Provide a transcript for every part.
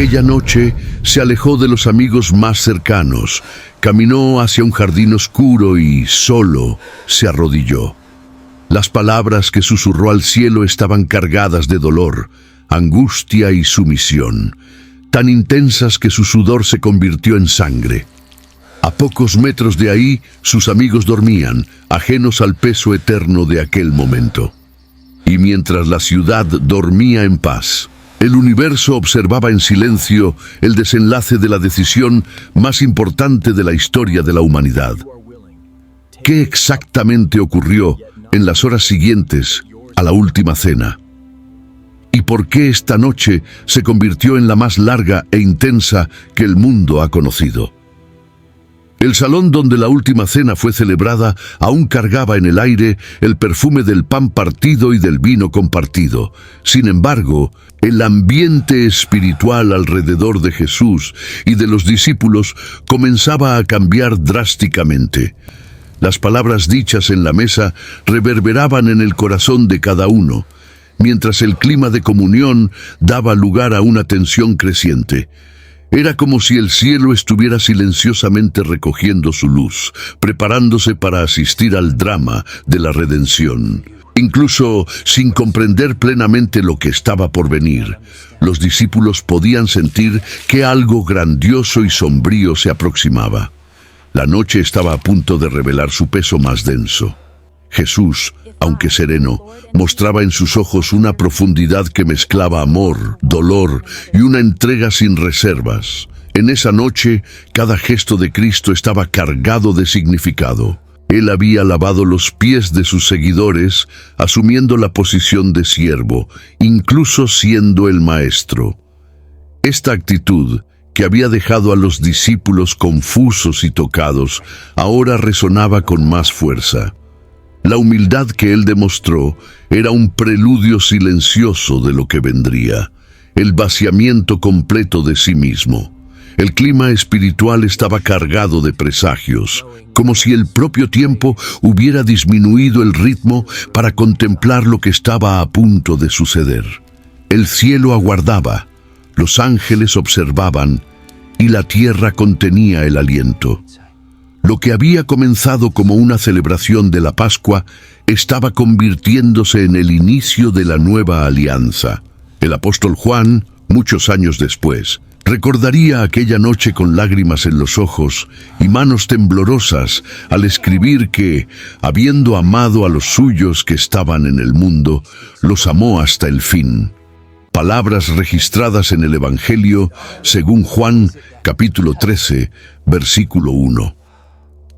Aquella noche se alejó de los amigos más cercanos, caminó hacia un jardín oscuro y, solo, se arrodilló. Las palabras que susurró al cielo estaban cargadas de dolor, angustia y sumisión, tan intensas que su sudor se convirtió en sangre. A pocos metros de ahí, sus amigos dormían, ajenos al peso eterno de aquel momento. Y mientras la ciudad dormía en paz, el universo observaba en silencio el desenlace de la decisión más importante de la historia de la humanidad. ¿Qué exactamente ocurrió en las horas siguientes a la última cena? ¿Y por qué esta noche se convirtió en la más larga e intensa que el mundo ha conocido? El salón donde la última cena fue celebrada aún cargaba en el aire el perfume del pan partido y del vino compartido. Sin embargo, el ambiente espiritual alrededor de Jesús y de los discípulos comenzaba a cambiar drásticamente. Las palabras dichas en la mesa reverberaban en el corazón de cada uno, mientras el clima de comunión daba lugar a una tensión creciente. Era como si el cielo estuviera silenciosamente recogiendo su luz, preparándose para asistir al drama de la redención. Incluso sin comprender plenamente lo que estaba por venir, los discípulos podían sentir que algo grandioso y sombrío se aproximaba. La noche estaba a punto de revelar su peso más denso. Jesús, aunque sereno, mostraba en sus ojos una profundidad que mezclaba amor, dolor y una entrega sin reservas. En esa noche, cada gesto de Cristo estaba cargado de significado. Él había lavado los pies de sus seguidores, asumiendo la posición de siervo, incluso siendo el maestro. Esta actitud, que había dejado a los discípulos confusos y tocados, ahora resonaba con más fuerza. La humildad que él demostró era un preludio silencioso de lo que vendría, el vaciamiento completo de sí mismo. El clima espiritual estaba cargado de presagios, como si el propio tiempo hubiera disminuido el ritmo para contemplar lo que estaba a punto de suceder. El cielo aguardaba, los ángeles observaban y la tierra contenía el aliento. Lo que había comenzado como una celebración de la Pascua estaba convirtiéndose en el inicio de la nueva alianza. El apóstol Juan, muchos años después, recordaría aquella noche con lágrimas en los ojos y manos temblorosas al escribir que, habiendo amado a los suyos que estaban en el mundo, los amó hasta el fin. Palabras registradas en el Evangelio según Juan, capítulo 13, versículo 1.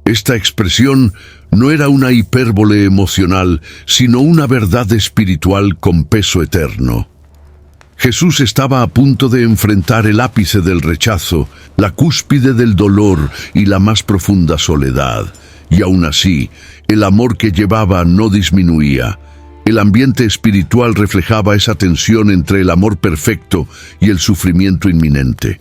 Esta expresión no era una hipérbole emocional, sino una verdad espiritual con peso eterno. Jesús estaba a punto de enfrentar el ápice del rechazo, la cúspide del dolor y la más profunda soledad. Y aún así, el amor que llevaba no disminuía. El ambiente espiritual reflejaba esa tensión entre el amor perfecto y el sufrimiento inminente.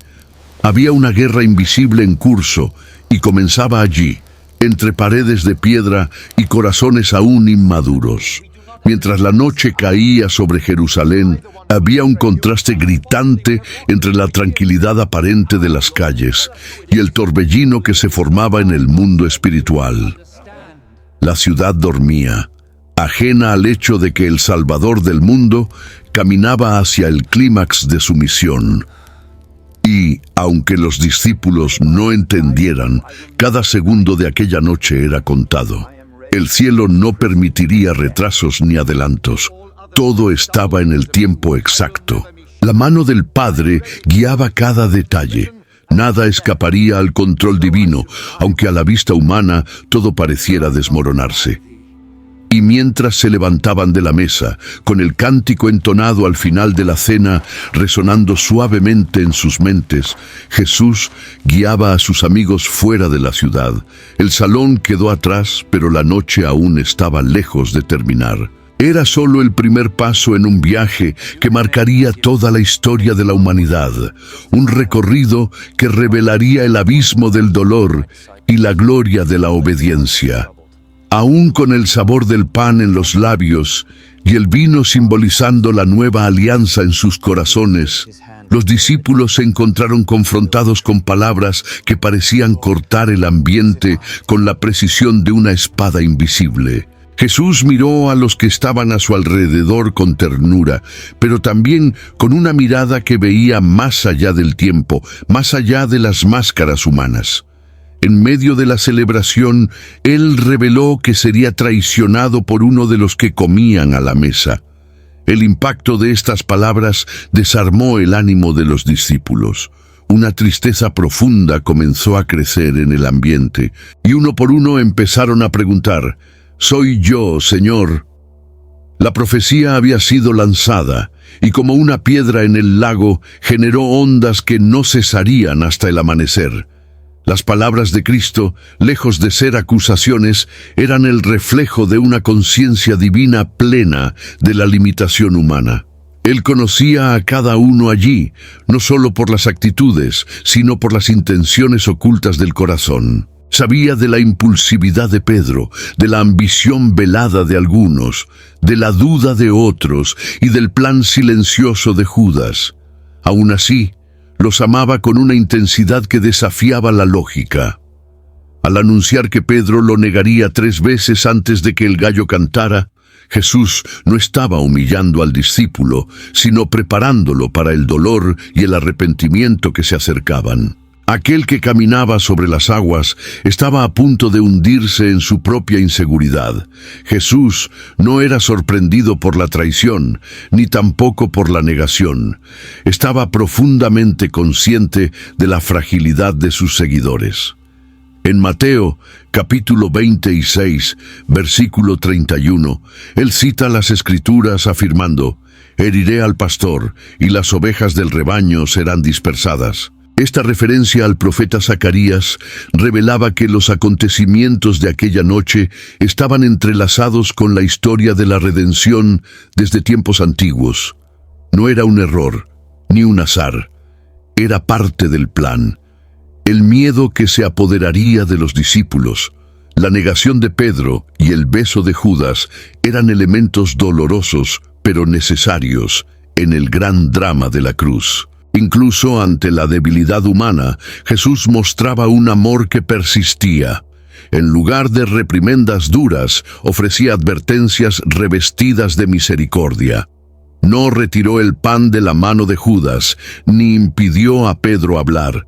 Había una guerra invisible en curso y comenzaba allí, entre paredes de piedra y corazones aún inmaduros. Mientras la noche caía sobre Jerusalén, había un contraste gritante entre la tranquilidad aparente de las calles y el torbellino que se formaba en el mundo espiritual. La ciudad dormía, ajena al hecho de que el Salvador del mundo caminaba hacia el clímax de su misión. Y, aunque los discípulos no entendieran, cada segundo de aquella noche era contado. El cielo no permitiría retrasos ni adelantos. Todo estaba en el tiempo exacto. La mano del Padre guiaba cada detalle. Nada escaparía al control divino, aunque a la vista humana todo pareciera desmoronarse. Y mientras se levantaban de la mesa, con el cántico entonado al final de la cena resonando suavemente en sus mentes, Jesús guiaba a sus amigos fuera de la ciudad. El salón quedó atrás, pero la noche aún estaba lejos de terminar. Era solo el primer paso en un viaje que marcaría toda la historia de la humanidad, un recorrido que revelaría el abismo del dolor y la gloria de la obediencia. Aún con el sabor del pan en los labios y el vino simbolizando la nueva alianza en sus corazones, Los discípulos se encontraron confrontados con palabras que parecían cortar el ambiente con la precisión de una espada invisible. Jesús miró a los que estaban a su alrededor con ternura, pero también con una mirada que veía más allá del tiempo, más allá de las máscaras humanas. En medio de la celebración, Él reveló que sería traicionado por uno de los que comían a la mesa. El impacto de estas palabras desarmó el ánimo de los discípulos. Una tristeza profunda comenzó a crecer en el ambiente, y uno por uno empezaron a preguntar: «¿Soy yo, Señor?». La profecía había sido lanzada, y como una piedra en el lago, generó ondas que no cesarían hasta el amanecer. Las palabras de Cristo, lejos de ser acusaciones, eran el reflejo de una conciencia divina plena de la limitación humana. Él conocía a cada uno allí, no solo por las actitudes, sino por las intenciones ocultas del corazón. Sabía de la impulsividad de Pedro, de la ambición velada de algunos, de la duda de otros y del plan silencioso de Judas. Aún así, los amaba con una intensidad que desafiaba la lógica. Al anunciar que Pedro lo negaría 3 veces antes de que el gallo cantara, Jesús no estaba humillando al discípulo, sino preparándolo para el dolor y el arrepentimiento que se acercaban. Aquel que caminaba sobre las aguas estaba a punto de hundirse en su propia inseguridad. Jesús no era sorprendido por la traición, ni tampoco por la negación. Estaba profundamente consciente de la fragilidad de sus seguidores. En Mateo, capítulo 26, versículo 31, él cita las Escrituras afirmando: «Heriré al pastor, y las ovejas del rebaño serán dispersadas». Esta referencia al profeta Zacarías revelaba que los acontecimientos de aquella noche estaban entrelazados con la historia de la redención desde tiempos antiguos. No era un error, ni un azar. Era parte del plan. El miedo que se apoderaría de los discípulos, la negación de Pedro y el beso de Judas eran elementos dolorosos, pero necesarios, en el gran drama de la cruz. Incluso ante la debilidad humana, Jesús mostraba un amor que persistía. En lugar de reprimendas duras, ofrecía advertencias revestidas de misericordia. No retiró el pan de la mano de Judas, ni impidió a Pedro hablar.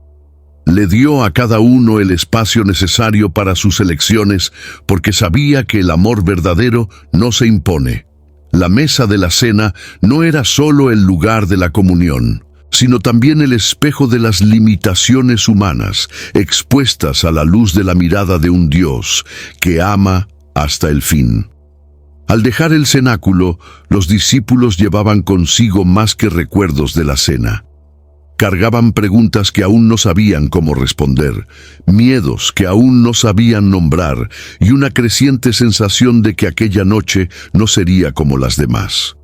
Le dio a cada uno el espacio necesario para sus elecciones, porque sabía que el amor verdadero no se impone. La mesa de la cena no era solo el lugar de la comunión, sino también el espejo de las limitaciones humanas, expuestas a la luz de la mirada de un Dios que ama hasta el fin. Al dejar el cenáculo, los discípulos llevaban consigo más que recuerdos de la cena. Cargaban preguntas que aún no sabían cómo responder, miedos que aún no sabían nombrar y una creciente sensación de que aquella noche no sería como las demás.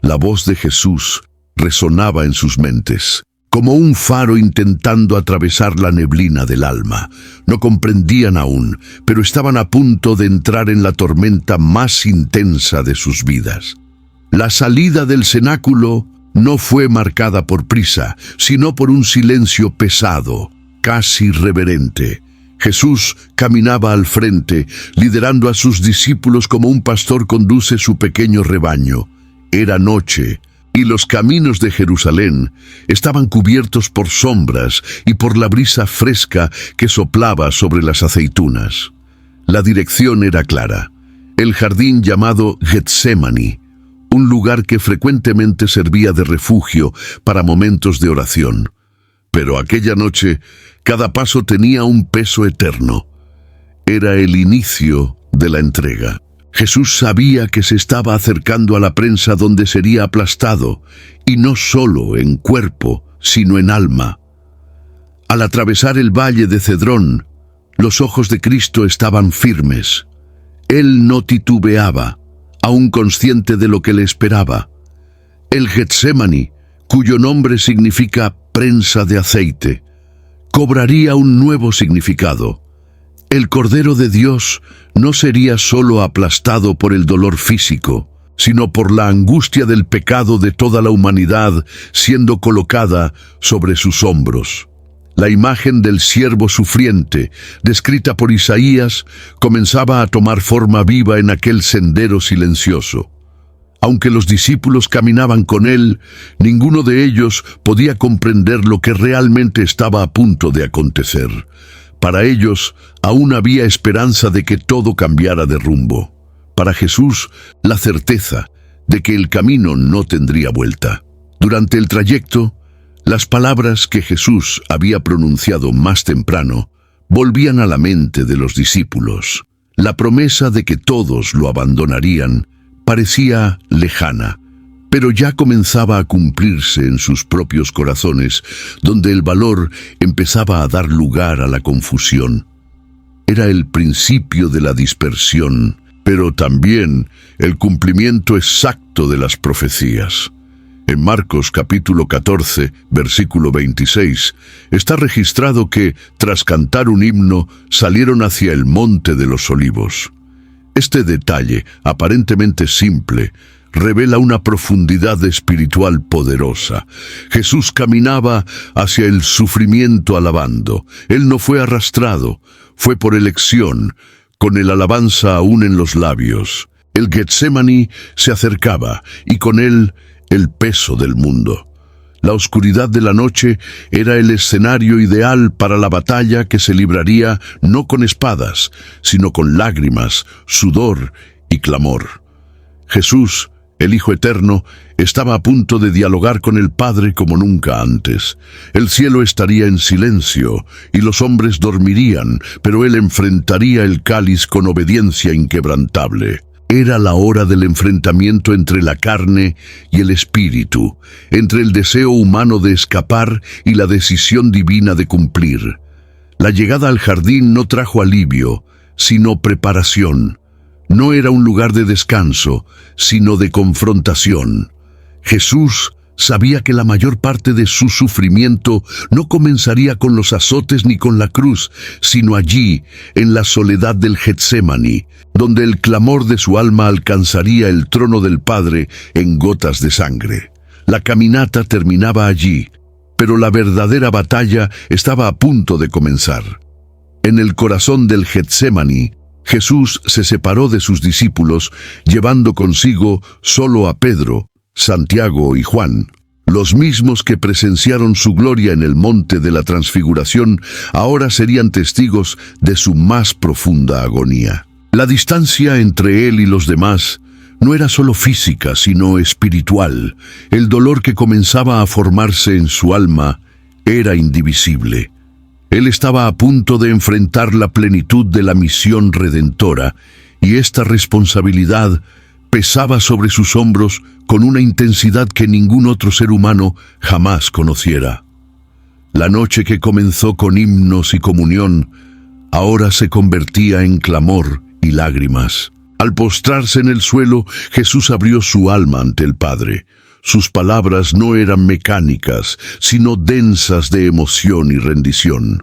La voz de Jesús resonaba en sus mentes, como un faro intentando atravesar la neblina del alma. No comprendían aún, pero estaban a punto de entrar en la tormenta más intensa de sus vidas. La salida del cenáculo no fue marcada por prisa, sino por un silencio pesado, casi reverente. Jesús caminaba al frente, liderando a sus discípulos como un pastor conduce su pequeño rebaño. Era noche, y los caminos de Jerusalén estaban cubiertos por sombras y por la brisa fresca que soplaba sobre las aceitunas. La dirección era clara: el jardín llamado Getsemaní, un lugar que frecuentemente servía de refugio para momentos de oración. Pero aquella noche, cada paso tenía un peso eterno. Era el inicio de la entrega. Jesús sabía que se estaba acercando a la prensa donde sería aplastado, y no solo en cuerpo, sino en alma. Al atravesar el valle de Cedrón, los ojos de Cristo estaban firmes. Él no titubeaba, aún consciente de lo que le esperaba. El Getsemaní, cuyo nombre significa prensa de aceite, cobraría un nuevo significado. El Cordero de Dios no sería solo aplastado por el dolor físico, sino por la angustia del pecado de toda la humanidad siendo colocada sobre sus hombros. La imagen del siervo sufriente, descrita por Isaías, comenzaba a tomar forma viva en aquel sendero silencioso. Aunque los discípulos caminaban con él, ninguno de ellos podía comprender lo que realmente estaba a punto de acontecer. Para ellos, aún había esperanza de que todo cambiara de rumbo. Para Jesús, la certeza de que el camino no tendría vuelta. Durante el trayecto, las palabras que Jesús había pronunciado más temprano volvían a la mente de los discípulos. La promesa de que todos lo abandonarían parecía lejana, pero ya comenzaba a cumplirse en sus propios corazones, donde el valor empezaba a dar lugar a la confusión. Era el principio de la dispersión, pero también el cumplimiento exacto de las profecías. En Marcos capítulo 14, versículo 26, está registrado que, tras cantar un himno, salieron hacia el Monte de los Olivos. Este detalle, aparentemente simple, revela una profundidad espiritual poderosa. Jesús caminaba hacia el sufrimiento alabando. Él no fue arrastrado, fue por elección, con el alabanza aún en los labios. El Getsemaní se acercaba, y con él el peso del mundo. La oscuridad de la noche era el escenario ideal para la batalla que se libraría no con espadas, sino con lágrimas, sudor y clamor. Jesús, el Hijo Eterno, estaba a punto de dialogar con el Padre como nunca antes. El cielo estaría en silencio y los hombres dormirían, pero él enfrentaría el cáliz con obediencia inquebrantable. Era la hora del enfrentamiento entre la carne y el espíritu, entre el deseo humano de escapar y la decisión divina de cumplir. La llegada al jardín no trajo alivio, sino preparación. No era un lugar de descanso, sino de confrontación. Jesús sabía que la mayor parte de su sufrimiento no comenzaría con los azotes ni con la cruz, sino allí, en la soledad del Getsemaní, donde el clamor de su alma alcanzaría el trono del Padre en gotas de sangre. La caminata terminaba allí, pero la verdadera batalla estaba a punto de comenzar. En el corazón del Getsemaní, Jesús se separó de sus discípulos, llevando consigo solo a Pedro, Santiago y Juan. Los mismos que presenciaron su gloria en el monte de la Transfiguración, ahora serían testigos de su más profunda agonía. La distancia entre él y los demás no era solo física, sino espiritual. El dolor que comenzaba a formarse en su alma era indivisible. Él estaba a punto de enfrentar la plenitud de la misión redentora, y esta responsabilidad pesaba sobre sus hombros con una intensidad que ningún otro ser humano jamás conociera. La noche que comenzó con himnos y comunión, ahora se convertía en clamor y lágrimas. Al postrarse en el suelo, Jesús abrió su alma ante el Padre. Sus palabras no eran mecánicas, sino densas de emoción y rendición.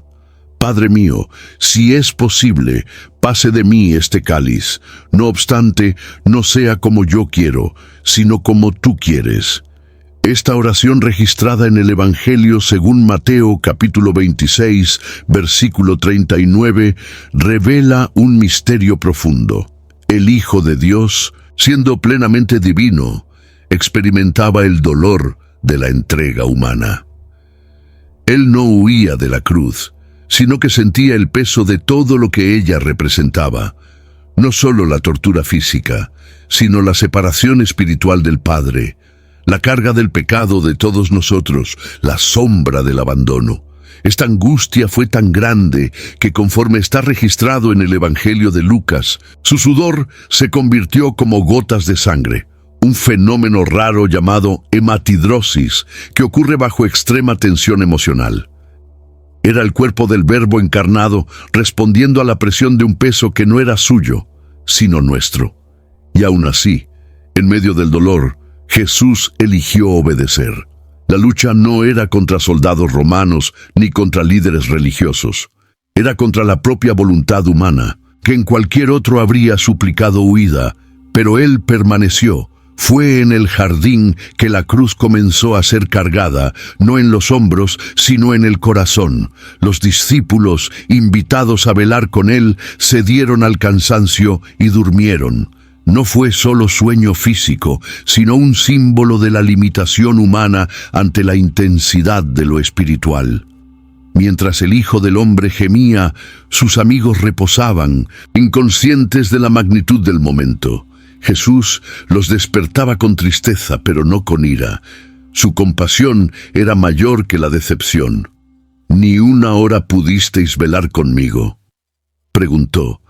Padre mío, si es posible, pase de mí este cáliz. No obstante, no sea como yo quiero, sino como tú quieres. Esta oración registrada en el Evangelio según Mateo capítulo 26, versículo 39, revela un misterio profundo. El Hijo de Dios, siendo plenamente divino, experimentaba el dolor de la entrega humana. Él no huía de la cruz, sino que sentía el peso de todo lo que ella representaba. No solo la tortura física, sino la separación espiritual del Padre, la carga del pecado de todos nosotros, la sombra del abandono. Esta angustia fue tan grande que, conforme está registrado en el Evangelio de Lucas, su sudor se convirtió como gotas de sangre, un fenómeno raro llamado hematidrosis que ocurre bajo extrema tensión emocional. Era el cuerpo del Verbo encarnado respondiendo a la presión de un peso que no era suyo, sino nuestro. Y aún así, en medio del dolor, Jesús eligió obedecer. La lucha no era contra soldados romanos ni contra líderes religiosos. Era contra la propia voluntad humana, que en cualquier otro habría suplicado huida, pero él permaneció, Fue en el jardín que la cruz comenzó a ser cargada, no en los hombros, sino en el corazón. Los discípulos, invitados a velar con él, cedieron al cansancio y durmieron. No fue solo sueño físico, sino un símbolo de la limitación humana ante la intensidad de lo espiritual. Mientras el Hijo del Hombre gemía, sus amigos reposaban, inconscientes de la magnitud del momento. Jesús los despertaba con tristeza, pero no con ira. Su compasión era mayor que la decepción. «¿Ni una hora pudisteis velar conmigo?», preguntó.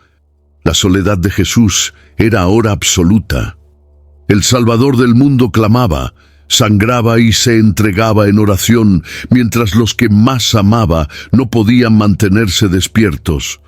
La soledad de Jesús era ahora absoluta. El Salvador del mundo clamaba, sangraba y se entregaba en oración, mientras los que más amaba no podían mantenerse despiertos.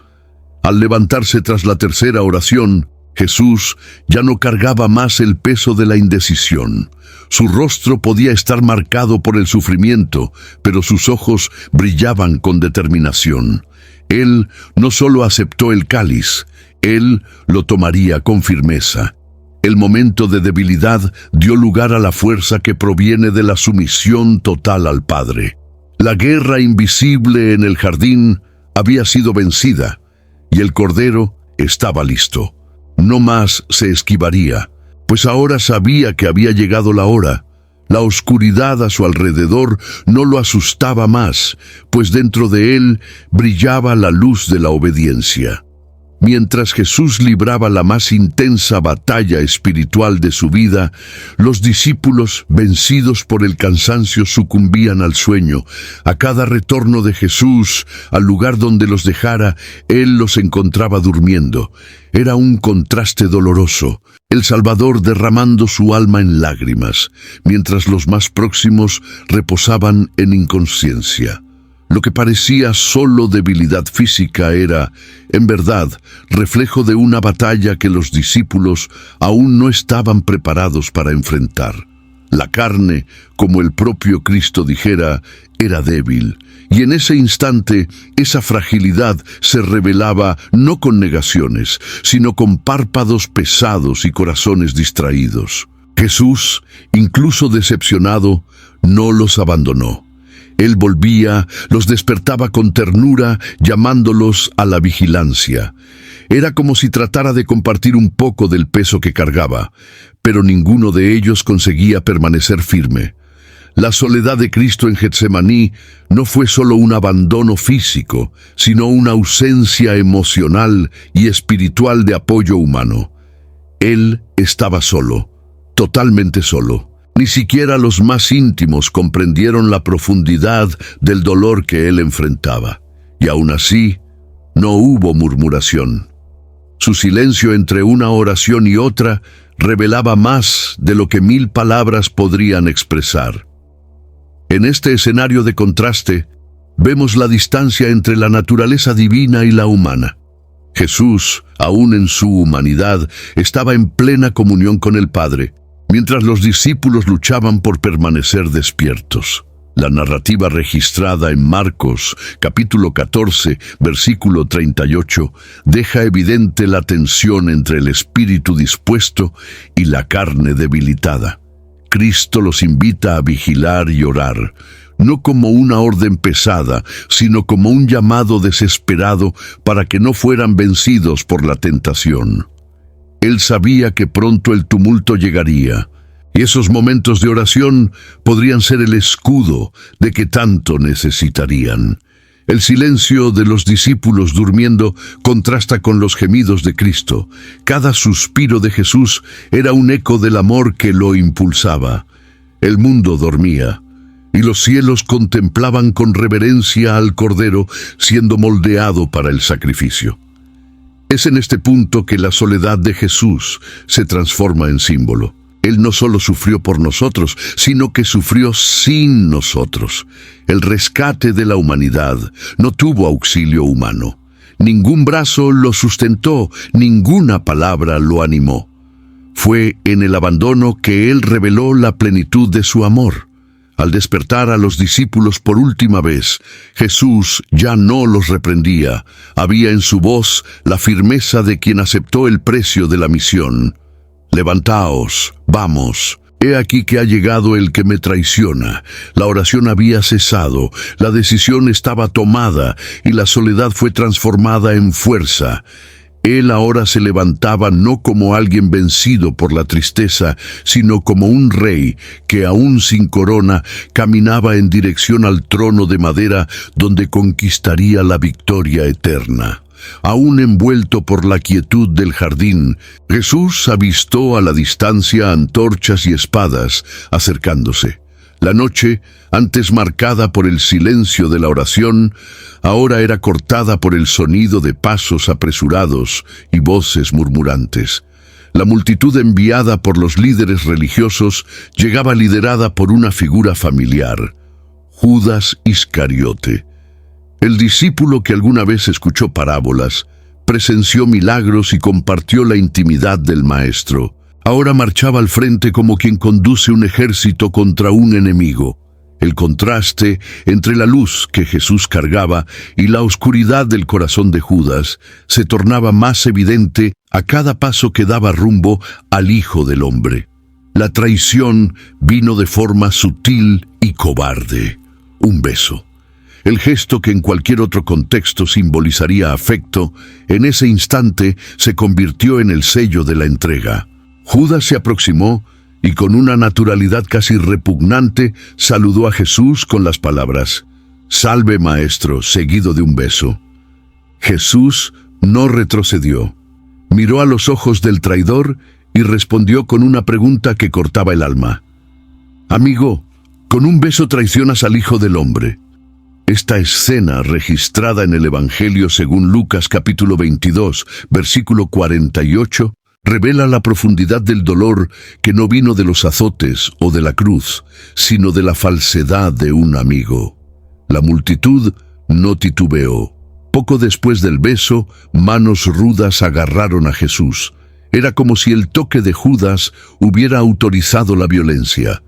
Al levantarse tras la tercera oración, Jesús ya no cargaba más el peso de la indecisión. Su rostro podía estar marcado por el sufrimiento, pero sus ojos brillaban con determinación. Él no solo aceptó el cáliz, él lo tomaría con firmeza. El momento de debilidad dio lugar a la fuerza que proviene de la sumisión total al Padre. La guerra invisible en el jardín había sido vencida, y el Cordero estaba listo. No más se esquivaría, pues ahora sabía que había llegado la hora. La oscuridad a su alrededor no lo asustaba más, pues dentro de él brillaba la luz de la obediencia. Mientras Jesús libraba la más intensa batalla espiritual de su vida, los discípulos, vencidos por el cansancio, sucumbían al sueño. A cada retorno de Jesús al lugar donde los dejara, Él los encontraba durmiendo. Era un contraste doloroso, el Salvador derramando su alma en lágrimas, mientras los más próximos reposaban en inconsciencia. Lo que parecía solo debilidad física era, en verdad, reflejo de una batalla que los discípulos aún no estaban preparados para enfrentar. La carne, como el propio Cristo dijera, era débil, y en ese instante esa fragilidad se revelaba no con negaciones, sino con párpados pesados y corazones distraídos. Jesús, incluso decepcionado, no los abandonó. Él volvía, los despertaba con ternura, llamándolos a la vigilancia. Era como si tratara de compartir un poco del peso que cargaba, pero ninguno de ellos conseguía permanecer firme. La soledad de Cristo en Getsemaní no fue solo un abandono físico, sino una ausencia emocional y espiritual de apoyo humano. Él estaba solo, totalmente solo. Ni siquiera los más íntimos comprendieron la profundidad del dolor que él enfrentaba. Y aún así, no hubo murmuración. Su silencio entre una oración y otra revelaba más de lo que 1000 palabras podrían expresar. En este escenario de contraste, vemos la distancia entre la naturaleza divina y la humana. Jesús, aún en su humanidad, estaba en plena comunión con el Padre, mientras los discípulos luchaban por permanecer despiertos. La narrativa registrada en Marcos, capítulo 14, versículo 38, deja evidente la tensión entre el espíritu dispuesto y la carne debilitada. Cristo los invita a vigilar y orar, no como una orden pesada, sino como un llamado desesperado para que no fueran vencidos por la tentación. Él sabía que pronto el tumulto llegaría, y esos momentos de oración podrían ser el escudo de que tanto necesitarían. El silencio de los discípulos durmiendo contrasta con los gemidos de Cristo. Cada suspiro de Jesús era un eco del amor que lo impulsaba. El mundo dormía, y los cielos contemplaban con reverencia al Cordero siendo moldeado para el sacrificio. Es en este punto que la soledad de Jesús se transforma en símbolo. Él no solo sufrió por nosotros, sino que sufrió sin nosotros. El rescate de la humanidad no tuvo auxilio humano. Ningún brazo lo sustentó, ninguna palabra lo animó. Fue en el abandono que Él reveló la plenitud de su amor. Al despertar a los discípulos por última vez, Jesús ya no los reprendía. Había en su voz la firmeza de quien aceptó el precio de la misión. «Levantaos, Vamos. He aquí que ha llegado el que me traiciona. La oración había cesado, la decisión estaba tomada y la soledad fue transformada en fuerza. Él ahora se levantaba no como alguien vencido por la tristeza, sino como un rey que, aún sin corona, caminaba en dirección al trono de madera donde conquistaría la victoria eterna. Aún envuelto por la quietud del jardín, Jesús avistó a la distancia antorchas y espadas acercándose. La noche, antes marcada por el silencio de la oración, ahora era cortada por el sonido de pasos apresurados y voces murmurantes. La multitud enviada por los líderes religiosos llegaba liderada por una figura familiar, Judas Iscariote. El discípulo que alguna vez escuchó parábolas, presenció milagros y compartió la intimidad del Maestro, ahora marchaba al frente como quien conduce un ejército contra un enemigo. El contraste entre la luz que Jesús cargaba y la oscuridad del corazón de Judas se tornaba más evidente a cada paso que daba rumbo al Hijo del Hombre. La traición vino de forma sutil y cobarde. Un beso. El gesto que en cualquier otro contexto simbolizaría afecto, en ese instante se convirtió en el sello de la entrega. Judas se aproximó y con una naturalidad casi repugnante saludó a Jesús con las palabras: «Salve, Maestro», seguido de un beso. Jesús no retrocedió. Miró a los ojos del traidor y respondió con una pregunta que cortaba el alma. «Amigo, con un beso traicionas al Hijo del Hombre». Esta escena, registrada en el Evangelio según Lucas capítulo 22, versículo 48, revela la profundidad del dolor que no vino de los azotes o de la cruz, sino de la falsedad de un amigo. La multitud no titubeó. Poco después del beso, manos rudas agarraron a Jesús. Era como si el toque de Judas hubiera autorizado la violencia.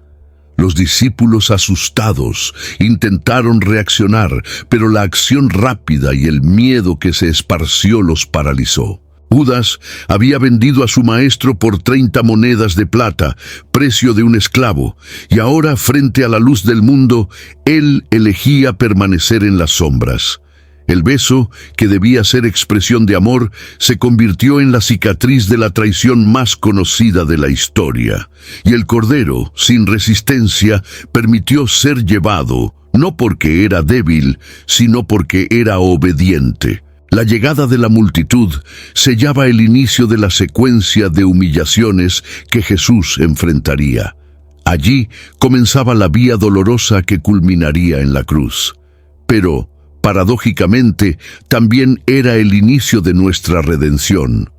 Los discípulos, asustados, intentaron reaccionar, pero la acción rápida y el miedo que se esparció los paralizó. Judas había vendido a su maestro por 30 monedas de plata, precio de un esclavo, y ahora, frente a la luz del mundo, él elegía permanecer en las sombras. El beso, que debía ser expresión de amor, se convirtió en la cicatriz de la traición más conocida de la historia. Y el Cordero, sin resistencia, permitió ser llevado, no porque era débil, sino porque era obediente. La llegada de la multitud sellaba el inicio de la secuencia de humillaciones que Jesús enfrentaría. Allí comenzaba la vía dolorosa que culminaría en la cruz. Pero, paradójicamente, también era el inicio de nuestra redención.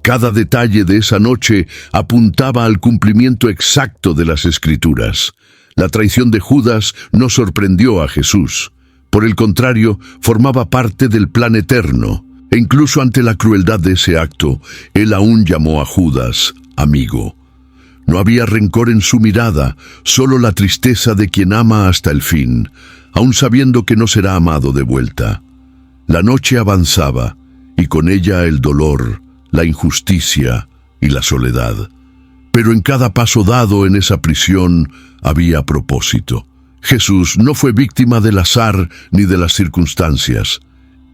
Cada detalle de esa noche apuntaba al cumplimiento exacto de las Escrituras. La traición de Judas no sorprendió a Jesús. Por el contrario, formaba parte del plan eterno. E incluso ante la crueldad de ese acto, él aún llamó a Judas amigo. No había rencor en su mirada, solo la tristeza de quien ama hasta el fin, aun sabiendo que no será amado de vuelta. La noche avanzaba, y con ella el dolor, la injusticia y la soledad. Pero en cada paso dado en esa prisión había propósito. Jesús no fue víctima del azar ni de las circunstancias.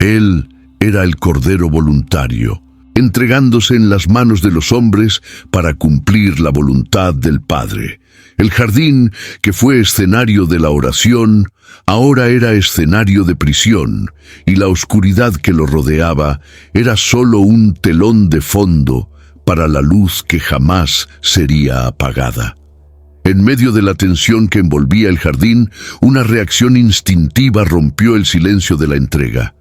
Él era el Cordero voluntario, entregándose en las manos de los hombres para cumplir la voluntad del Padre. El jardín, que fue escenario de la oración, ahora era escenario de prisión, y la oscuridad que lo rodeaba era solo un telón de fondo para la luz que jamás sería apagada. En medio de la tensión que envolvía el jardín, una reacción instintiva rompió el silencio de la entrega.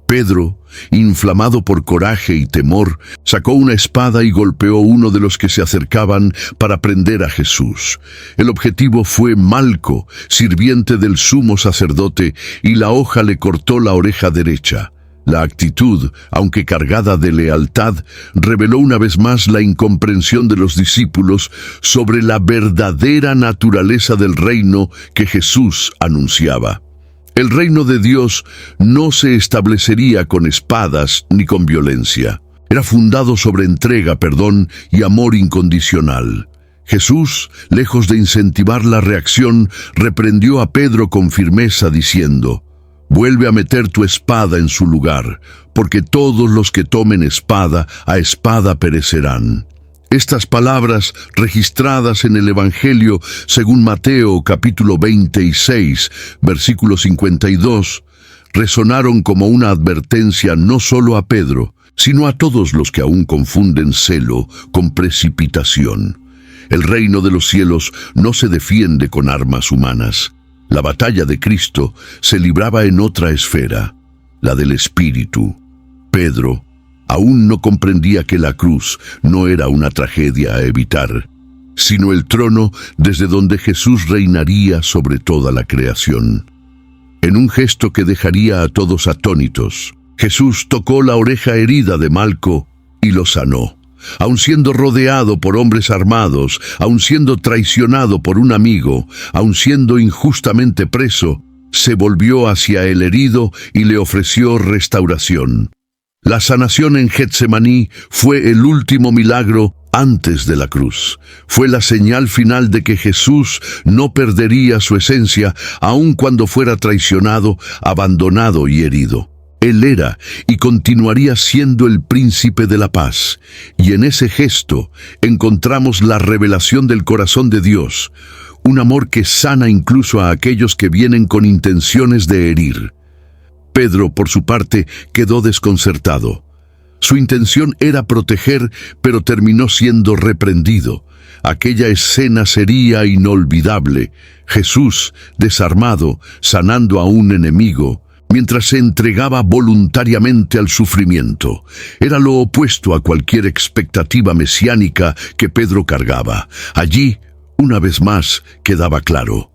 Pedro, inflamado por coraje y temor, sacó una espada y golpeó a uno de los que se acercaban para prender a Jesús. El objetivo fue Malco, sirviente del sumo sacerdote, y la hoja le cortó la oreja derecha. La actitud, aunque cargada de lealtad, reveló una vez más la incomprensión de los discípulos sobre la verdadera naturaleza del reino que Jesús anunciaba. El reino de Dios no se establecería con espadas ni con violencia. Era fundado sobre entrega, perdón y amor incondicional. Jesús, lejos de incentivar la reacción, reprendió a Pedro con firmeza diciendo: «Vuelve a meter tu espada en su lugar, porque todos los que tomen espada, a espada perecerán». Estas palabras, registradas en el Evangelio según Mateo capítulo 26, versículo 52, resonaron como una advertencia no solo a Pedro, sino a todos los que aún confunden celo con precipitación. El reino de los cielos no se defiende con armas humanas. La batalla de Cristo se libraba en otra esfera, la del Espíritu. Pedro aún no comprendía que la cruz no era una tragedia a evitar, sino el trono desde donde Jesús reinaría sobre toda la creación. En un gesto que dejaría a todos atónitos, Jesús tocó la oreja herida de Malco y lo sanó. Aun siendo rodeado por hombres armados, aun siendo traicionado por un amigo, aun siendo injustamente preso, se volvió hacia el herido y le ofreció restauración. La sanación en Getsemaní fue el último milagro antes de la cruz. Fue la señal final de que Jesús no perdería su esencia, aun cuando fuera traicionado, abandonado y herido. Él era y continuaría siendo el príncipe de la paz, y en ese gesto encontramos la revelación del corazón de Dios, un amor que sana incluso a aquellos que vienen con intenciones de herir. Pedro, por su parte, quedó desconcertado. Su intención era proteger, pero terminó siendo reprendido. Aquella escena sería inolvidable. Jesús, desarmado, sanando a un enemigo, mientras se entregaba voluntariamente al sufrimiento. Era lo opuesto a cualquier expectativa mesiánica que Pedro cargaba. Allí, una vez más, quedaba claro: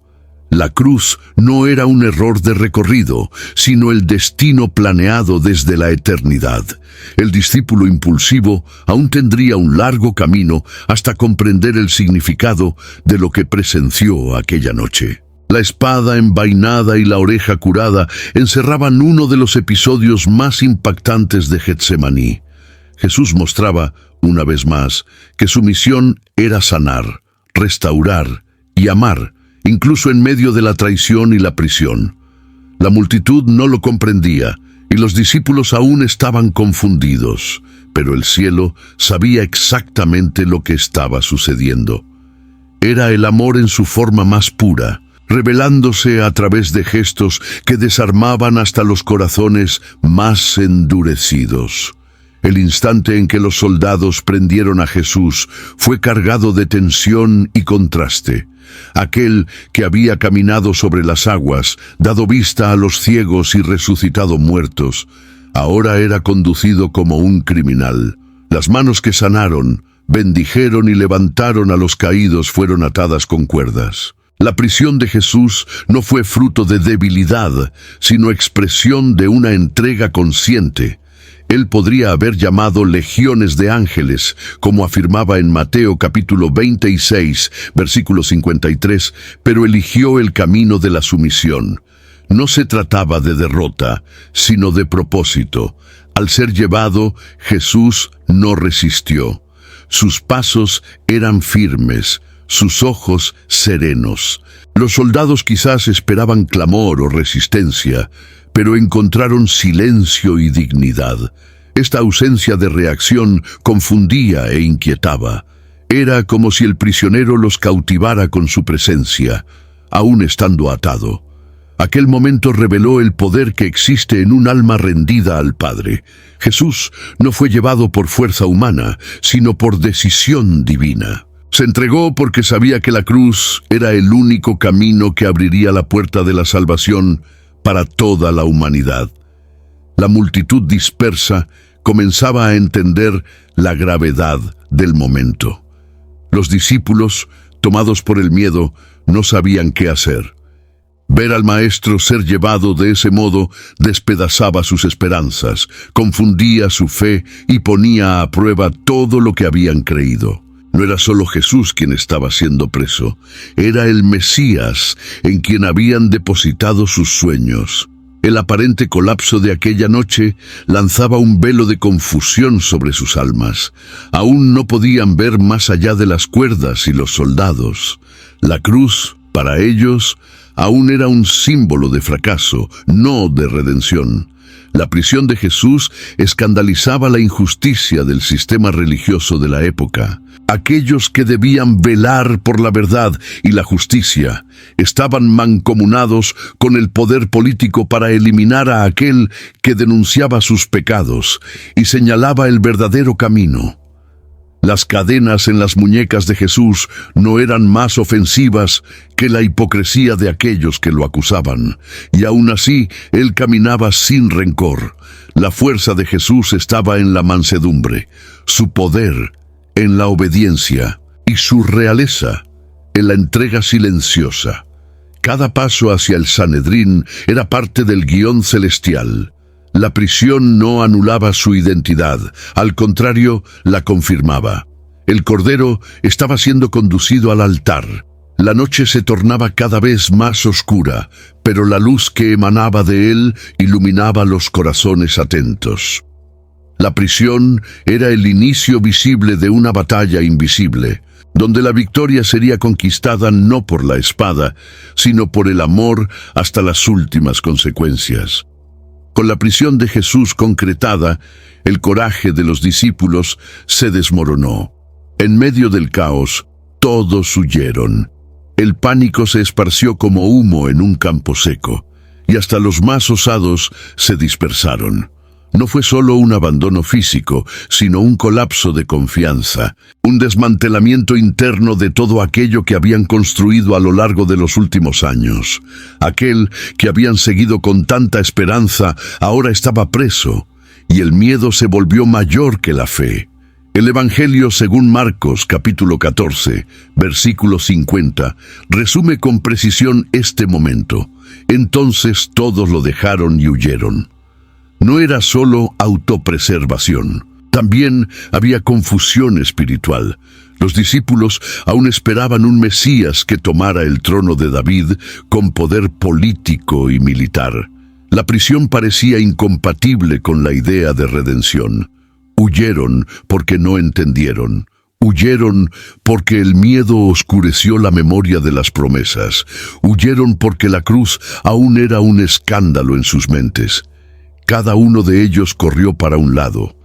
la cruz no era un error de recorrido, sino el destino planeado desde la eternidad. El discípulo impulsivo aún tendría un largo camino hasta comprender el significado de lo que presenció aquella noche. La espada envainada y la oreja curada encerraban uno de los episodios más impactantes de Getsemaní. Jesús mostraba, una vez más, que su misión era sanar, restaurar y amar, incluso en medio de la traición y la prisión. La multitud no lo comprendía, y los discípulos aún estaban confundidos, pero el cielo sabía exactamente lo que estaba sucediendo. Era el amor en su forma más pura, revelándose a través de gestos que desarmaban hasta los corazones más endurecidos. El instante en que los soldados prendieron a Jesús fue cargado de tensión y contraste. Aquel que había caminado sobre las aguas, dado vista a los ciegos y resucitado muertos, ahora era conducido como un criminal. Las manos que sanaron, bendijeron y levantaron a los caídos fueron atadas con cuerdas. La prisión de Jesús no fue fruto de debilidad, sino expresión de una entrega consciente. Él podría haber llamado legiones de ángeles, como afirmaba en Mateo capítulo 26, versículo 53, pero eligió el camino de la sumisión. No se trataba de derrota, sino de propósito. Al ser llevado, Jesús no resistió. Sus pasos eran firmes, sus ojos serenos. Los soldados quizás esperaban clamor o resistencia, pero encontraron silencio y dignidad. Esta ausencia de reacción confundía e inquietaba. Era como si el prisionero los cautivara con su presencia, aún estando atado. Aquel momento reveló el poder que existe en un alma rendida al Padre. Jesús no fue llevado por fuerza humana, sino por decisión divina. Se entregó porque sabía que la cruz era el único camino que abriría la puerta de la salvación para toda la humanidad. La multitud dispersa comenzaba a entender la gravedad del momento. Los discípulos, tomados por el miedo, no sabían qué hacer. Ver al Maestro ser llevado de ese modo despedazaba sus esperanzas, confundía su fe y ponía a prueba todo lo que habían creído. No era solo Jesús quien estaba siendo preso, era el Mesías en quien habían depositado sus sueños. El aparente colapso de aquella noche lanzaba un velo de confusión sobre sus almas. Aún no podían ver más allá de las cuerdas y los soldados. La cruz, para ellos, aún era un símbolo de fracaso, no de redención. La prisión de Jesús escandalizaba la injusticia del sistema religioso de la época. Aquellos que debían velar por la verdad y la justicia estaban mancomunados con el poder político para eliminar a aquel que denunciaba sus pecados y señalaba el verdadero camino. Las cadenas en las muñecas de Jesús no eran más ofensivas que la hipocresía de aquellos que lo acusaban, y aún así él caminaba sin rencor. La fuerza de Jesús estaba en la mansedumbre, su poder en la obediencia y su realeza en la entrega silenciosa. Cada paso hacia el Sanedrín era parte del guión celestial. La prisión no anulaba su identidad, al contrario, la confirmaba. El Cordero estaba siendo conducido al altar. La noche se tornaba cada vez más oscura, pero la luz que emanaba de él iluminaba los corazones atentos. La prisión era el inicio visible de una batalla invisible, donde la victoria sería conquistada no por la espada, sino por el amor hasta las últimas consecuencias. Con la prisión de Jesús concretada, el coraje de los discípulos se desmoronó. En medio del caos, todos huyeron. El pánico se esparció como humo en un campo seco, y hasta los más osados se dispersaron. No fue solo un abandono físico, sino un colapso de confianza, un desmantelamiento interno de todo aquello que habían construido a lo largo de los últimos años. Aquel que habían seguido con tanta esperanza ahora estaba preso, y el miedo se volvió mayor que la fe. El Evangelio según Marcos, capítulo 14, versículo 50, resume con precisión este momento. Entonces todos lo dejaron y huyeron. No era solo autopreservación, también había confusión espiritual. Los discípulos aún esperaban un Mesías que tomara el trono de David con poder político y militar. La prisión parecía incompatible con la idea de redención. Huyeron porque no entendieron. Huyeron porque el miedo oscureció la memoria de las promesas. Huyeron porque la cruz aún era un escándalo en sus mentes. Cada uno de ellos corrió para un lado,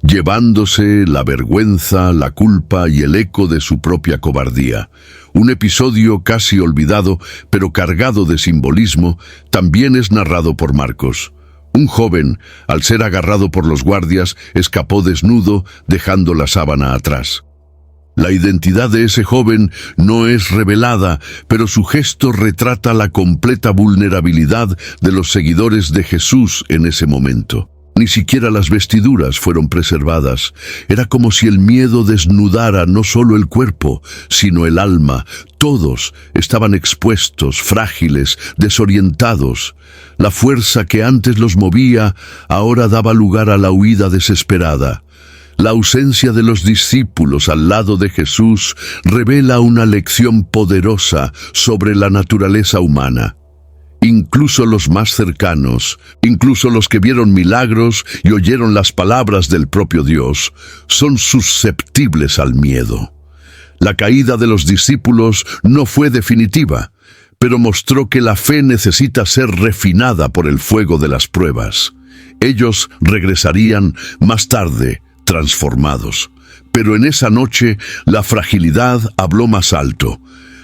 llevándose la vergüenza, la culpa y el eco de su propia cobardía. Un episodio casi olvidado, pero cargado de simbolismo, también es narrado por Marcos. Un joven, al ser agarrado por los guardias, escapó desnudo, dejando la sábana atrás. La identidad de ese joven no es revelada, pero su gesto retrata la completa vulnerabilidad de los seguidores de Jesús en ese momento. Ni siquiera las vestiduras fueron preservadas. Era como si el miedo desnudara no solo el cuerpo, sino el alma. Todos estaban expuestos, frágiles, desorientados. La fuerza que antes los movía ahora daba lugar a la huida desesperada. La ausencia de los discípulos al lado de Jesús revela una lección poderosa sobre la naturaleza humana. Incluso los más cercanos, incluso los que vieron milagros y oyeron las palabras del propio Dios, son susceptibles al miedo. La caída de los discípulos no fue definitiva, pero mostró que la fe necesita ser refinada por el fuego de las pruebas. Ellos regresarían más tarde, transformados. Pero en esa noche la fragilidad habló más alto.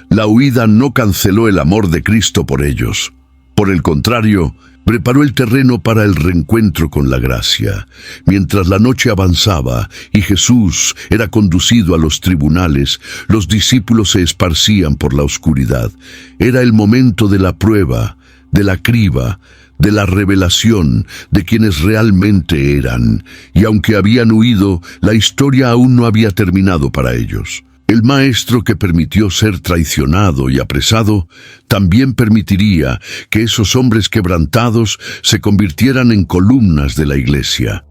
La huida no canceló el amor de Cristo por ellos. Por el contrario, preparó el terreno para el reencuentro con la gracia. Mientras la noche avanzaba y Jesús era conducido a los tribunales, los discípulos se esparcían por la oscuridad. Era el momento de la prueba, de la criba, de la revelación de quienes realmente eran, y aunque habían huido, la historia aún no había terminado para ellos. El maestro que permitió ser traicionado y apresado, también permitiría que esos hombres quebrantados se convirtieran en columnas de la iglesia.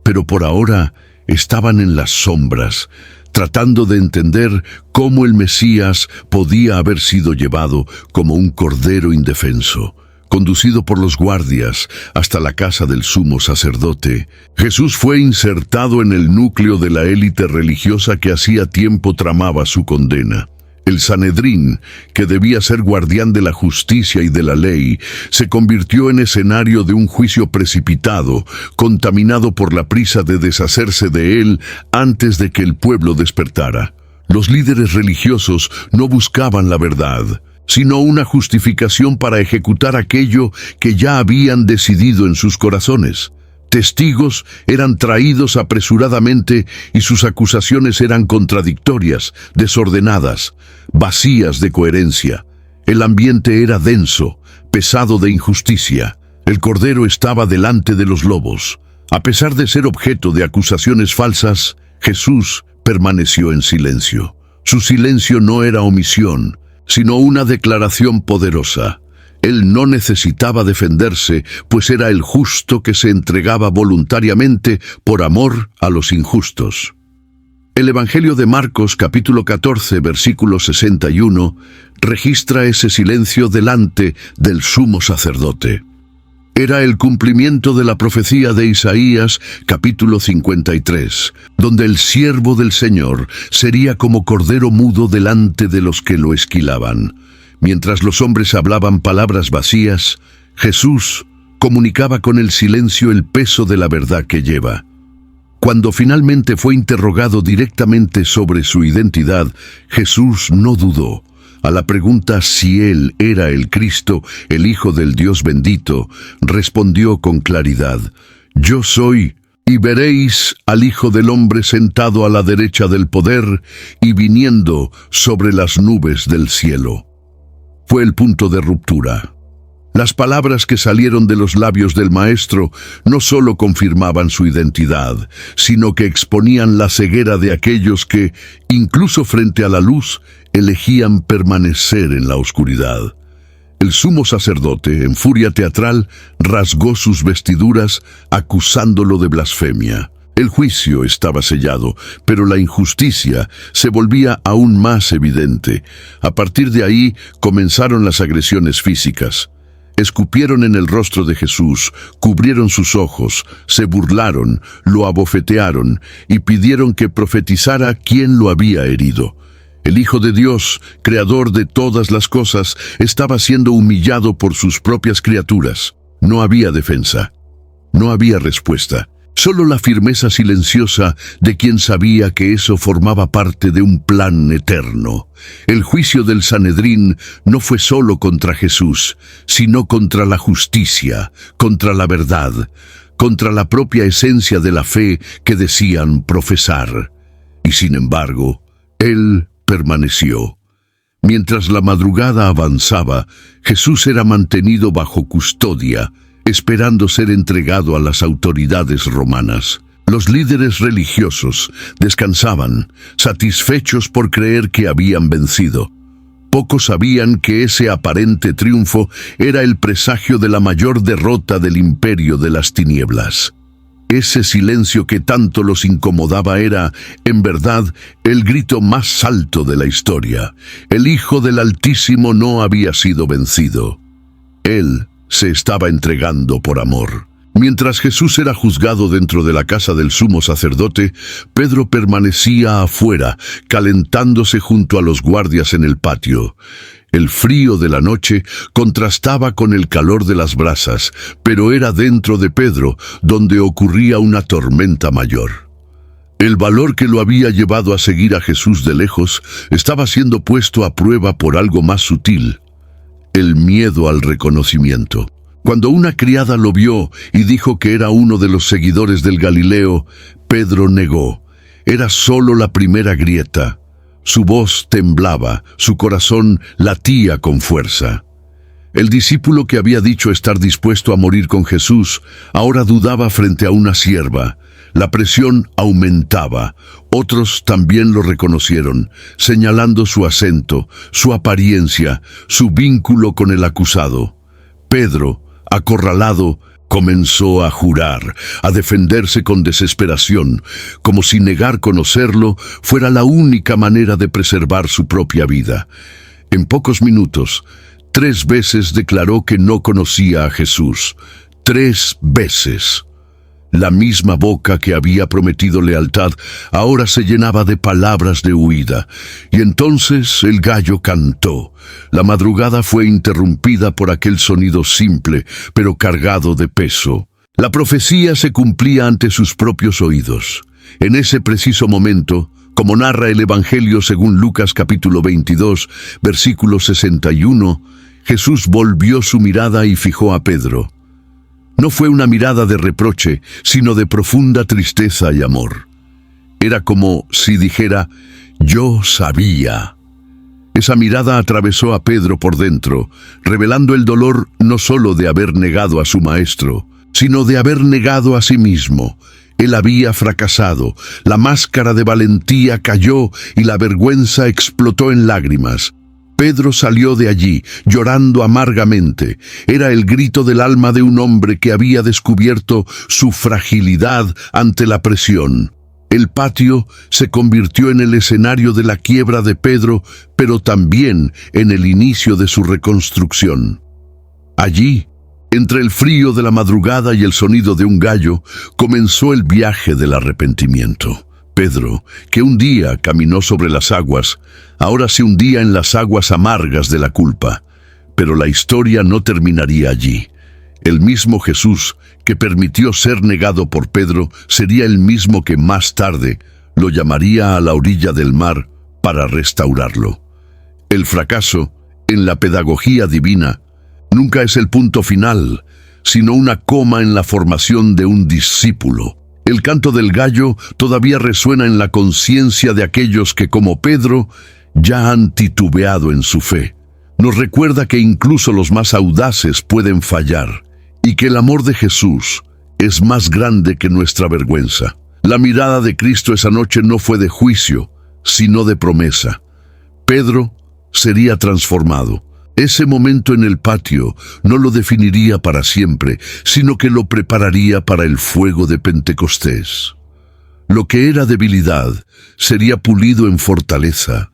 Pero por ahora estaban en las sombras, tratando de entender cómo el Mesías podía haber sido llevado como un cordero indefenso, Conducido por los guardias hasta la casa del sumo sacerdote, Jesús fue insertado en el núcleo de la élite religiosa que hacía tiempo tramaba su condena. El Sanedrín, que debía ser guardián de la justicia y de la ley, se convirtió en escenario de un juicio precipitado, contaminado por la prisa de deshacerse de él antes de que el pueblo despertara. Los líderes religiosos no buscaban la verdad, sino una justificación para ejecutar aquello que ya habían decidido en sus corazones. Testigos eran traídos apresuradamente y sus acusaciones eran contradictorias, desordenadas, vacías de coherencia. El ambiente era denso, pesado de injusticia. El cordero estaba delante de los lobos. A pesar de ser objeto de acusaciones falsas, Jesús permaneció en silencio. Su silencio no era omisión, sino una declaración poderosa. Él no necesitaba defenderse, pues era el justo que se entregaba voluntariamente por amor a los injustos. El Evangelio de Marcos, capítulo 14, versículo 61, registra ese silencio delante del sumo sacerdote. Era el cumplimiento de la profecía de Isaías, capítulo 53, donde el siervo del Señor sería como cordero mudo delante de los que lo esquilaban. Mientras los hombres hablaban palabras vacías, Jesús comunicaba con el silencio el peso de la verdad que lleva. Cuando finalmente fue interrogado directamente sobre su identidad, Jesús no dudó. A la pregunta si él era el Cristo, el Hijo del Dios bendito, respondió con claridad: «Yo soy, y veréis al Hijo del Hombre sentado a la derecha del poder y viniendo sobre las nubes del cielo». Fue el punto de ruptura. Las palabras que salieron de los labios del Maestro no solo confirmaban su identidad, sino que exponían la ceguera de aquellos que, incluso frente a la luz, elegían permanecer en la oscuridad. El sumo sacerdote, en furia teatral, rasgó sus vestiduras, acusándolo de blasfemia. El juicio estaba sellado, pero la injusticia se volvía aún más evidente. A partir de ahí comenzaron las agresiones físicas. Escupieron en el rostro de Jesús, cubrieron sus ojos, se burlaron, lo abofetearon y pidieron que profetizara quién lo había herido. El Hijo de Dios, creador de todas las cosas, estaba siendo humillado por sus propias criaturas. No había defensa, no había respuesta. Solo la firmeza silenciosa de quien sabía que eso formaba parte de un plan eterno. El juicio del Sanedrín no fue solo contra Jesús, sino contra la justicia, contra la verdad, contra la propia esencia de la fe que decían profesar. Y sin embargo, él permaneció. Mientras la madrugada avanzaba, Jesús era mantenido bajo custodia, esperando ser entregado a las autoridades romanas. Los líderes religiosos descansaban, satisfechos por creer que habían vencido. Pocos sabían que ese aparente triunfo era el presagio de la mayor derrota del imperio de las tinieblas. Ese silencio que tanto los incomodaba era, en verdad, el grito más alto de la historia. El Hijo del Altísimo no había sido vencido. Él se estaba entregando por amor. Mientras Jesús era juzgado dentro de la casa del sumo sacerdote, Pedro permanecía afuera, calentándose junto a los guardias en el patio. El frío de la noche contrastaba con el calor de las brasas, pero era dentro de Pedro donde ocurría una tormenta mayor. El valor que lo había llevado a seguir a Jesús de lejos estaba siendo puesto a prueba por algo más sutil: el miedo al reconocimiento. Cuando una criada lo vio y dijo que era uno de los seguidores del Galileo, Pedro negó. Era solo la primera grieta. Su voz temblaba, su corazón latía con fuerza. El discípulo que había dicho estar dispuesto a morir con Jesús, ahora dudaba frente a una sierva. La presión aumentaba. Otros también lo reconocieron, señalando su acento, su apariencia, su vínculo con el acusado. Pedro, acorralado, comenzó a jurar, a defenderse con desesperación, como si negar conocerlo fuera la única manera de preservar su propia vida. En pocos minutos, 3 veces declaró que no conocía a Jesús. 3 veces. La misma boca que había prometido lealtad ahora se llenaba de palabras de huida. Y entonces el gallo cantó. La madrugada fue interrumpida por aquel sonido simple, pero cargado de peso. La profecía se cumplía ante sus propios oídos. En ese preciso momento, como narra el Evangelio según Lucas capítulo 22, versículo 61, Jesús volvió su mirada y fijó a Pedro. No fue una mirada de reproche, sino de profunda tristeza y amor. Era como si dijera, yo sabía. Esa mirada atravesó a Pedro por dentro, revelando el dolor no solo de haber negado a su maestro, sino de haber negado a sí mismo. Él había fracasado, la máscara de valentía cayó y la vergüenza explotó en lágrimas. Pedro salió de allí, llorando amargamente. Era el grito del alma de un hombre que había descubierto su fragilidad ante la presión. El patio se convirtió en el escenario de la quiebra de Pedro, pero también en el inicio de su reconstrucción. Allí, entre el frío de la madrugada y el sonido de un gallo, comenzó el viaje del arrepentimiento. Pedro, que un día caminó sobre las aguas, ahora se hundía en las aguas amargas de la culpa. Pero la historia no terminaría allí. El mismo Jesús que permitió ser negado por Pedro sería el mismo que más tarde lo llamaría a la orilla del mar para restaurarlo. El fracaso, en la pedagogía divina, nunca es el punto final, sino una coma en la formación de un discípulo. El canto del gallo todavía resuena en la conciencia de aquellos que, como Pedro, ya han titubeado en su fe. Nos recuerda que incluso los más audaces pueden fallar y que el amor de Jesús es más grande que nuestra vergüenza. La mirada de Cristo esa noche no fue de juicio, sino de promesa. Pedro sería transformado. Ese momento en el patio no lo definiría para siempre, sino que lo prepararía para el fuego de Pentecostés. Lo que era debilidad sería pulido en fortaleza,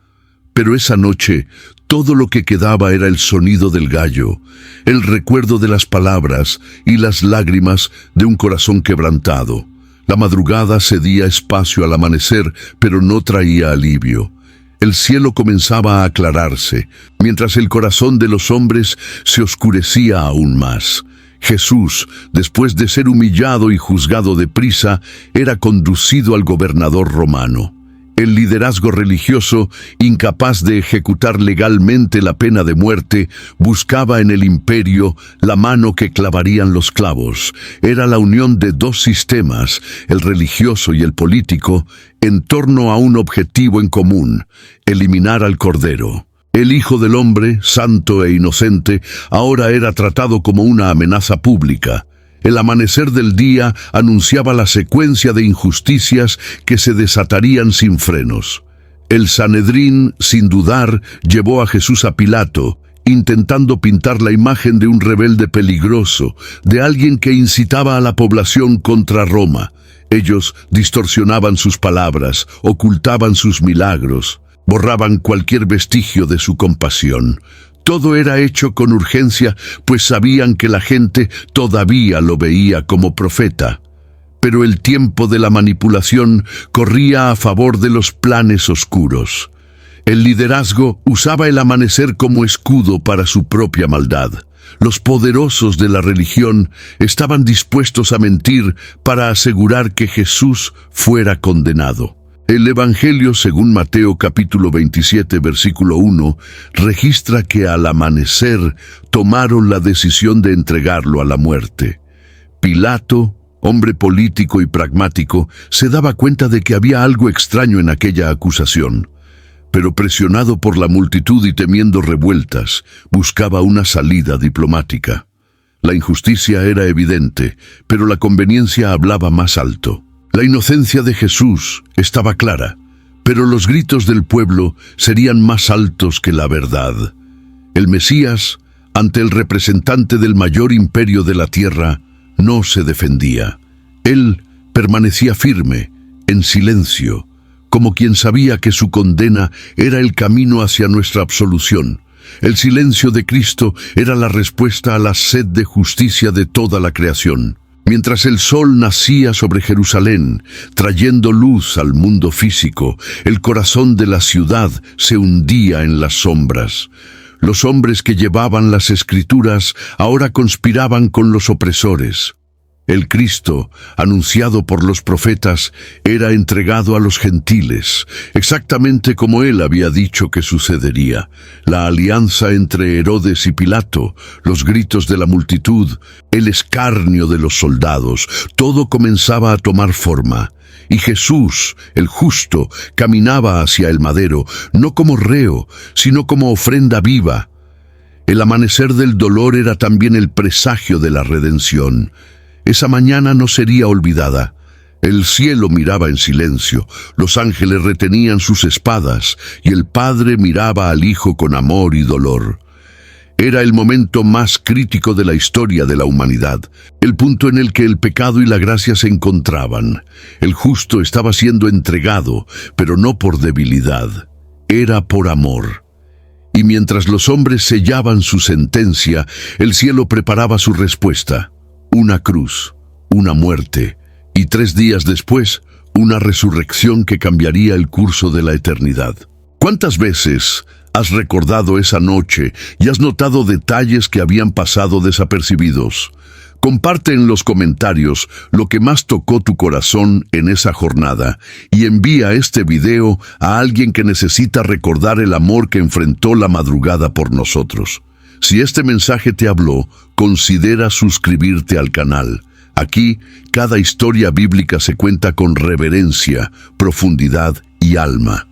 pero esa noche todo lo que quedaba era el sonido del gallo, el recuerdo de las palabras y las lágrimas de un corazón quebrantado. La madrugada cedía espacio al amanecer, pero no traía alivio. El cielo comenzaba a aclararse, mientras el corazón de los hombres se oscurecía aún más. Jesús, después de ser humillado y juzgado deprisa, era conducido al gobernador romano. El liderazgo religioso, incapaz de ejecutar legalmente la pena de muerte, buscaba en el imperio la mano que clavarían los clavos. Era la unión de 2 sistemas, el religioso y el político, en torno a un objetivo en común: eliminar al Cordero. El Hijo del Hombre, santo e inocente, ahora era tratado como una amenaza pública. El amanecer del día anunciaba la secuencia de injusticias que se desatarían sin frenos. El Sanedrín, sin dudar, llevó a Jesús a Pilato, intentando pintar la imagen de un rebelde peligroso, de alguien que incitaba a la población contra Roma. Ellos distorsionaban sus palabras, ocultaban sus milagros, borraban cualquier vestigio de su compasión. Todo era hecho con urgencia, pues sabían que la gente todavía lo veía como profeta. Pero el tiempo de la manipulación corría a favor de los planes oscuros. El liderazgo usaba el amanecer como escudo para su propia maldad. Los poderosos de la religión estaban dispuestos a mentir para asegurar que Jesús fuera condenado. El Evangelio según Mateo capítulo 27 versículo 1 registra que al amanecer tomaron la decisión de entregarlo a la muerte. Pilato, hombre político y pragmático, se daba cuenta de que había algo extraño en aquella acusación, pero presionado por la multitud y temiendo revueltas, buscaba una salida diplomática. La injusticia era evidente, pero la conveniencia hablaba más alto. La inocencia de Jesús estaba clara, pero los gritos del pueblo serían más altos que la verdad. El Mesías, ante el representante del mayor imperio de la tierra, no se defendía. Él permanecía firme, en silencio, como quien sabía que su condena era el camino hacia nuestra absolución. El silencio de Cristo era la respuesta a la sed de justicia de toda la creación. Mientras el sol nacía sobre Jerusalén, trayendo luz al mundo físico, el corazón de la ciudad se hundía en las sombras. Los hombres que llevaban las Escrituras ahora conspiraban con los opresores. El Cristo, anunciado por los profetas, era entregado a los gentiles, exactamente como él había dicho que sucedería. La alianza entre Herodes y Pilato, los gritos de la multitud, el escarnio de los soldados, todo comenzaba a tomar forma. Y Jesús, el justo, caminaba hacia el madero, no como reo, sino como ofrenda viva. El amanecer del dolor era también el presagio de la redención. Esa mañana no sería olvidada. El cielo miraba en silencio, los ángeles retenían sus espadas y el Padre miraba al Hijo con amor y dolor. Era el momento más crítico de la historia de la humanidad, el punto en el que el pecado y la gracia se encontraban. El justo estaba siendo entregado, pero no por debilidad, era por amor. Y mientras los hombres sellaban su sentencia, el cielo preparaba su respuesta. Una cruz, una muerte, y 3 días después, una resurrección que cambiaría el curso de la eternidad. ¿Cuántas veces has recordado esa noche y has notado detalles que habían pasado desapercibidos? Comparte en los comentarios lo que más tocó tu corazón en esa jornada y envía este video a alguien que necesita recordar el amor que enfrentó la madrugada por nosotros. Si este mensaje te habló, considera suscribirte al canal. Aquí, cada historia bíblica se cuenta con reverencia, profundidad y alma.